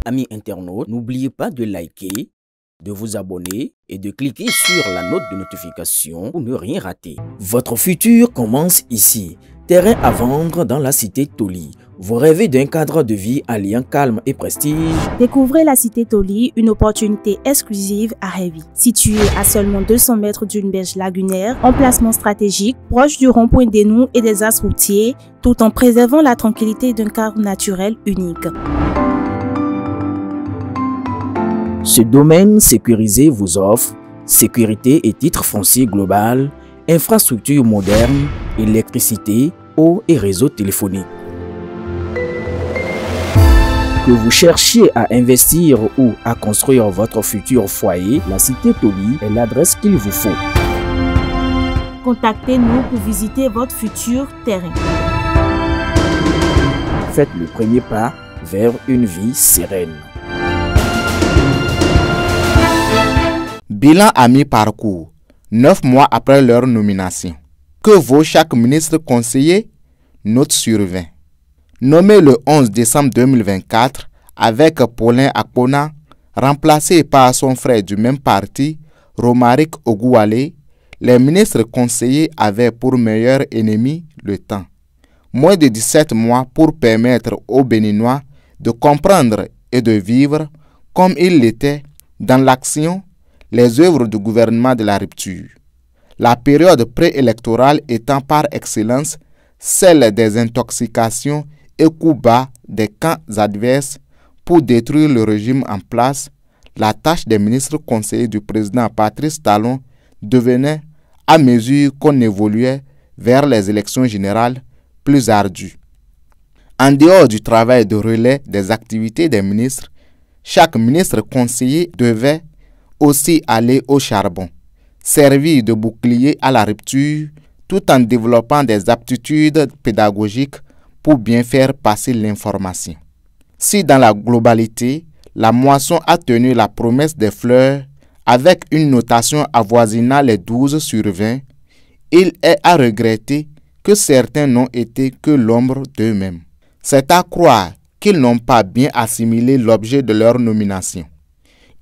Amis internautes, n'oubliez pas de liker, de vous abonner et de cliquer sur la note de notification pour ne rien rater. Votre futur commence ici. Terrain à vendre dans la cité Toli. Vous rêvez d'un cadre de vie alliant calme et prestige? Découvrez la cité Toli, une opportunité exclusive à Révi. Située à seulement 200 mètres d'une berge lagunaire, emplacement stratégique, proche du rond-point des Nous et des axes routiers, tout en préservant la tranquillité d'un cadre naturel unique. Ce domaine sécurisé vous offre sécurité et titre foncier global, infrastructure moderne, électricité, eau et réseau téléphonique. Que vous cherchiez à investir ou à construire votre futur foyer, la cité Toli est l'adresse qu'il vous faut. Contactez-nous pour visiter votre futur terrain. Faites le premier pas vers une vie sereine. Bilan à mi-parcours, 9 mois après leur nomination. Que vaut chaque ministre conseiller? Note sur 20. Nommé le 11 décembre 2024 avec Paulin Akpona, remplacé par son frère du même parti, Romaric Oguwale, les ministres conseillers avaient pour meilleur ennemi le temps. Moins de 17 mois pour permettre aux Béninois de comprendre et de vivre comme il l'était dans l'action les œuvres du gouvernement de la rupture. La période préélectorale étant par excellence celle des intoxications et coups bas des camps adverses pour détruire le régime en place, la tâche des ministres conseillers du président Patrice Talon devenait, à mesure qu'on évoluait vers les élections générales, plus ardue. En dehors du travail de relais des activités des ministres, chaque ministre conseiller devait aussi aller au charbon, servir de bouclier à la rupture tout en développant des aptitudes pédagogiques pour bien faire passer l'information. Si dans la globalité, la moisson a tenu la promesse des fleurs avec une notation avoisinant les 12 sur 20, il est à regretter que certains n'ont été que l'ombre d'eux-mêmes. C'est à croire qu'ils n'ont pas bien assimilé l'objet de leur nomination.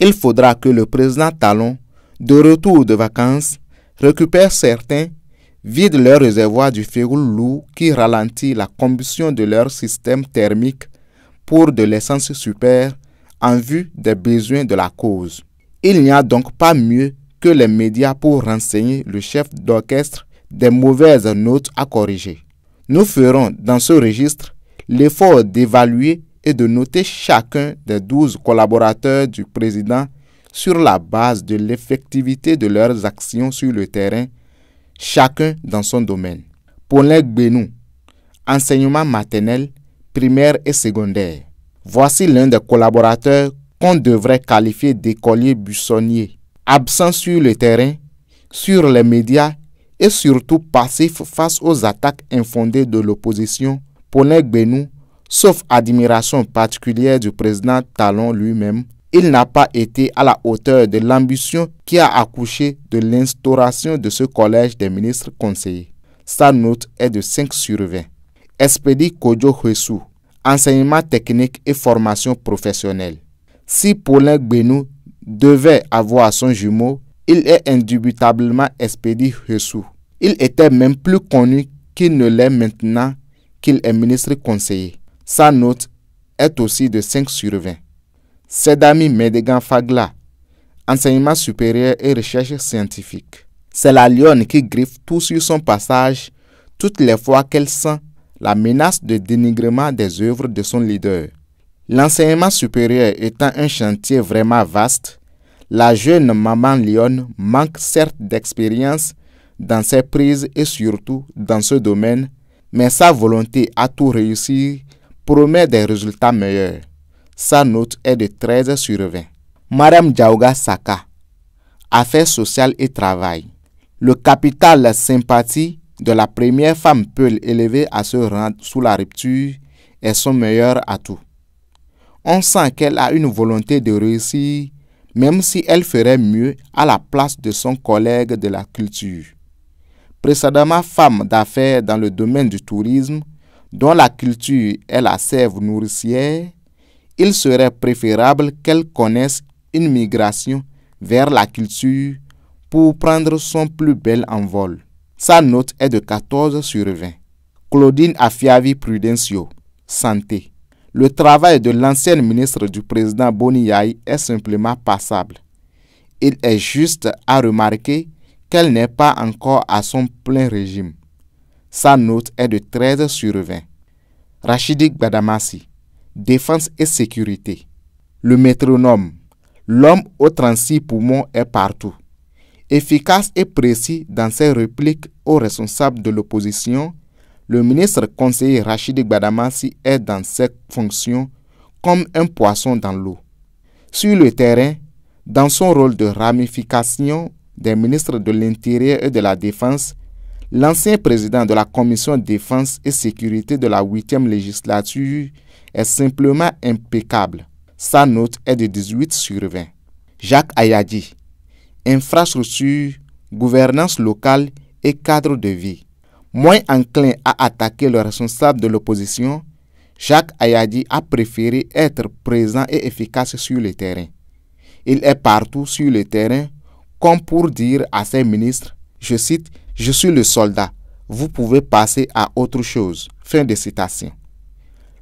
Il faudra que le président Talon, de retour de vacances, récupère certains, vide leur réservoir du fioul lourd qui ralentit la combustion de leur système thermique pour de l'essence super en vue des besoins de la cause. Il n'y a donc pas mieux que les médias pour renseigner le chef d'orchestre des mauvaises notes à corriger. Nous ferons dans ce registre l'effort d'évaluer et de noter chacun des 12 collaborateurs du président sur la base de l'effectivité de leurs actions sur le terrain, chacun dans son domaine. Paulin Benou, enseignement maternel, primaire et secondaire. Voici l'un des collaborateurs qu'on devrait qualifier d'écolier buissonnier, absent sur le terrain, sur les médias et surtout passif face aux attaques infondées de l'opposition. Paulin Benou, sauf admiration particulière du président Talon lui-même, il n'a pas été à la hauteur de l'ambition qui a accouché de l'instauration de ce collège des ministres conseillers. Sa note est de 5 sur 20. Expédie Kodjo Huessou, enseignement technique et formation professionnelle. Si Paulin Benou devait avoir son jumeau, il est indubitablement Expédie Huessou. Il était même plus connu qu'il ne l'est maintenant qu'il est ministre conseiller. Sa note est aussi de 5 sur 20. Sedami Medegan Fagla, enseignement supérieur et recherche scientifique. C'est la lionne qui griffe tout sur son passage toutes les fois qu'elle sent la menace de dénigrement des œuvres de son leader. L'enseignement supérieur étant un chantier vraiment vaste, la jeune maman lionne manque certes d'expérience dans ses prises et surtout dans ce domaine, mais sa volonté à tout réussir promet des résultats meilleurs. Sa note est de 13 sur 20. Madame Diaouga Saka, affaires sociales et travail. Le capital sympathie de la première femme peul élevée à ce rang sous la rupture est son meilleur atout. On sent qu'elle a une volonté de réussir, même si elle ferait mieux à la place de son collègue de la culture. Précédemment femme d'affaires dans le domaine du tourisme, dont la culture est la sève nourricière, il serait préférable qu'elle connaisse une migration vers la culture pour prendre son plus bel envol. Sa note est de 14 sur 20. Claudine Afiavi Prudencio, santé. Le travail de l'ancienne ministre du président Boni Yayi est simplement passable. Il est juste à remarquer qu'elle n'est pas encore à son plein régime. Sa note est de 13 sur 20. Rachidi Gbadamassi, défense et sécurité. Le métronome. L'homme aux 36 poumons est partout. Efficace et précis dans ses répliques aux responsables de l'opposition, le ministre conseiller Rachidi Gbadamassi est dans ses fonctions comme un poisson dans l'eau. Sur le terrain, dans son rôle de ramification des ministres de l'Intérieur et de la Défense, l'ancien président de la Commission Défense et Sécurité de la 8e législature est simplement impeccable. Sa note est de 18 sur 20. Jacques Ayadi, infrastructure, gouvernance locale et cadre de vie. Moins enclin à attaquer le responsable de l'opposition, Jacques Ayadi a préféré être présent et efficace sur le terrain. Il est partout sur le terrain comme pour dire à ses ministres, je cite, « Je suis le soldat, vous pouvez passer à autre chose ». Fin de citation.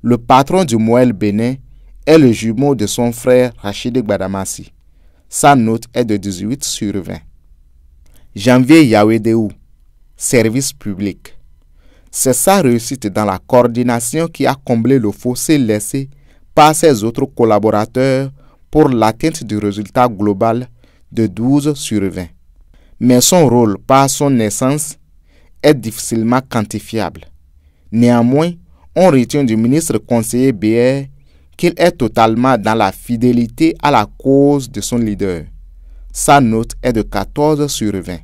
Le patron du Moël Bénin est le jumeau de son frère Rachidi Gbadamassi. Sa note est de 18 sur 20. Janvier Yawedeu, service public. C'est sa réussite dans la coordination qui a comblé le fossé laissé par ses autres collaborateurs pour l'atteinte du résultat global de 12 sur 20. Mais son rôle par son naissance est difficilement quantifiable. Néanmoins, on retient du ministre conseiller BR qu'il est totalement dans la fidélité à la cause de son leader. Sa note est de 14 sur 20.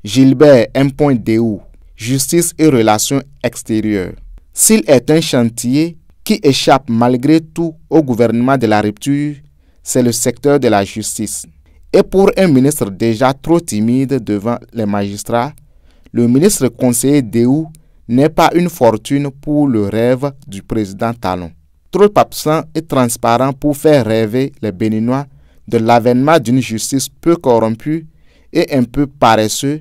Gilbert M. Deu, justice et relations extérieures. S'il est un chantier qui échappe malgré tout au gouvernement de la rupture, c'est le secteur de la justice. Et pour un ministre déjà trop timide devant les magistrats, le ministre conseiller Deu n'est pas une fortune pour le rêve du président Talon. Trop absent et transparent pour faire rêver les Béninois de l'avènement d'une justice peu corrompue et un peu paresseux,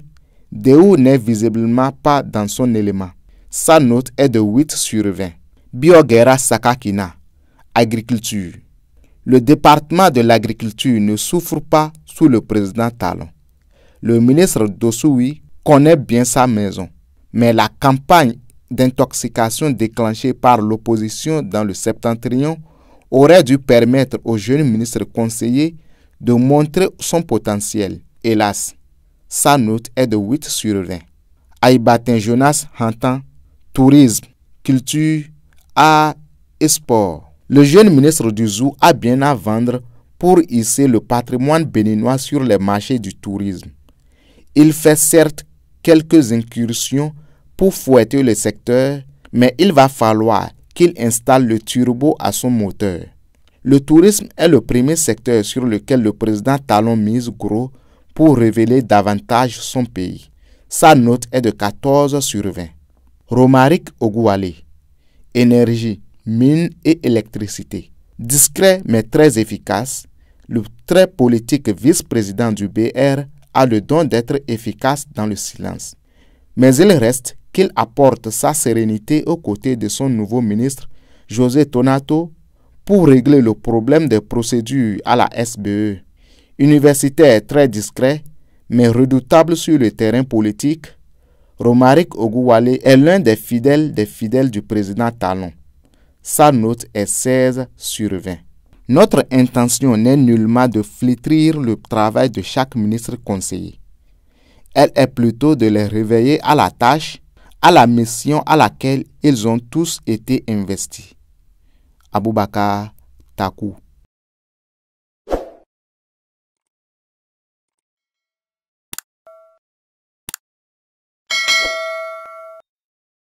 Deu n'est visiblement pas dans son élément. Sa note est de 8 sur 20. Biogera Sakakina, agriculture. Le département de l'agriculture ne souffre pas sous le président Talon. Le ministre Dossoui connaît bien sa maison, mais la campagne d'intoxication déclenchée par l'opposition dans le septentrion aurait dû permettre au jeune ministre conseiller de montrer son potentiel. Hélas, sa note est de 8 sur 20. Aïbatin Jonas Hantan, tourisme, culture, art et sport. Le jeune ministre du Zou a bien à vendre pour hisser le patrimoine béninois sur les marchés du tourisme. Il fait certes quelques incursions pour fouetter le secteur, mais il va falloir qu'il installe le turbo à son moteur. Le tourisme est le premier secteur sur lequel le président Talon mise gros pour révéler davantage son pays. Sa note est de 14 sur 20. Romaric Oguwale, énergie, mines et électricité. Discret mais très efficace, le très politique vice-président du BR a le don d'être efficace dans le silence. Mais il reste qu'il apporte sa sérénité aux côtés de son nouveau ministre, José Tonato, pour régler le problème des procédures à la SBE. Universitaire très discret, mais redoutable sur le terrain politique, Romaric Oguwale est l'un des fidèles du président Talon. Sa note est 16 sur 20. Notre intention n'est nullement de flétrir le travail de chaque ministre conseiller. Elle est plutôt de les réveiller à la tâche, à la mission à laquelle ils ont tous été investis. Aboubakar Takou.